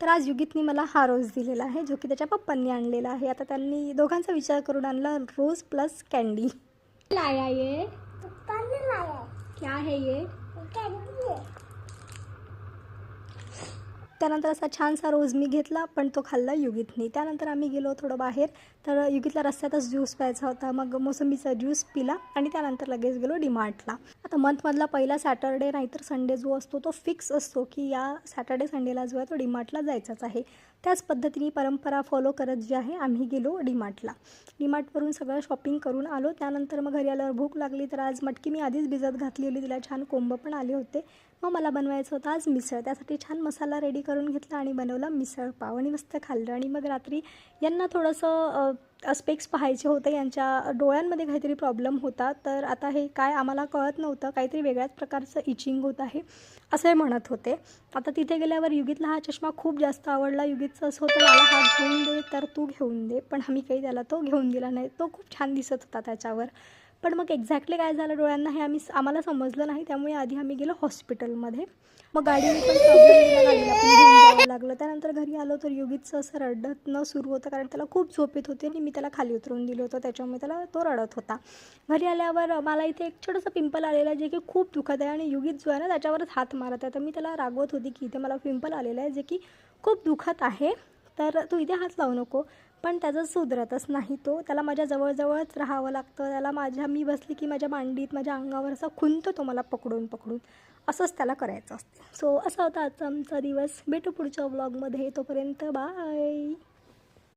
तर आज युगितनी मला हा रोज दिलेला आहे, जो की त्याच्या पप्पांनी आणलेला आहे. आता त्यांनी दोघांचा विचार करून आणला रोज प्लस कॅन्डी. लाया ये पप्पा ने लाया। क्या है ये? कैंडी है। त्यानंतर असा छानसा रोज मी घेतला, पण तो खाल्ला युगितनी. त्यानंतर आम्ही गेलो थोडं बाहेर, तर युगितला रस्त्यातच ज्यूस प्यायचा होता. मग मोसंबीचा ज्यूस पिला आणि त्यानंतर लगेच गेलो डीमार्टला. आता मंथमधला पहिला सॅटर्डे नाहीतर संडे जो असतो तो फिक्स असतो की या सॅटर्डे संडेला जो आहे तो डीमार्टला जायचाच आहे. त्याच पद्धतीने परंपरा फॉलो करत जी आहे आम्ही गेलो डीमार्टला. डीमार्टवरून सगळं शॉपिंग करून आलो. त्यानंतर मग घरी आल्यावर भूक लागली, तर आज मटकी मी आधीच भिजत घातलेली, तिला छान कोंब पण आले होते. मग मला बनवायचं होतं आज मिसळ. त्यासाठी छान मसाला रेडी करून घेतला आणि बनवला मिसळ पाव आणि मस्त खाल्लं. आणि मग रात्री यांना थोडंसं स्पेक्स पाहायचे होते, यांच्या डोळ्यांमध्ये काहीतरी प्रॉब्लेम होता. तर आता हे काय आम्हाला कळत नव्हतं, काहीतरी वेगळ्याच प्रकारचं इचिंग होत आहे असे म्हणत होते. आता तिथे गेल्यावर युगितला हा चष्मा खूप जास्त आवडला. युगितचं असं होतं मला हा घेऊन दे, तर तू घेऊन दे, पण आम्ही काही त्याला तो घेऊन दिला नाही. तो खूप छान दिसत होता त्याच्यावर. पण मग एक्झॅक्टली काय झालं डोळ्यांना हे आम्हाला समजलं नाही. त्यामुळे आधी आम्ही गेलो हॉस्पिटलमध्ये. मग गाडीने पण प्रॉब्लेम दिला, गाडीला पण घेऊन जावं लागलं. त्यानंतर घरी आलो तर युगितचं असं रडणं सुरू होतं, कारण त्याला खूप झोप येत होती आणि मी त्याला खाली उतरवून दिलं होतं, त्याच्यामुळे त्याला तो रडत होता. घरी आल्यावर मला इथे एक छोटंसं पिंपल आलेलं आहे, जे की खूप दुखत आहे आणि युगित जो आहे ना त्याच्यावरच हात मारत आहे. तर मी त्याला रागवत होती की इथे मला पिंपल आलेलं आहे, जे की खूप दुखत आहे, तर तू इथे हात लावू नको. पण त्याचं सुधरतच नाही. त्याला माझ्या जवळजवळच राहावं लागतं. त्याला मी बसली की माझ्या मांडीत माझ्या अंगावर असा खुंतो तो मला पकडून पकडून. असंच त्याला करायचं असते. सो असा होता आजचा आमचा दिवस. भेटू पुढच्या व्लॉगमध्ये. तोपर्यंत बाय.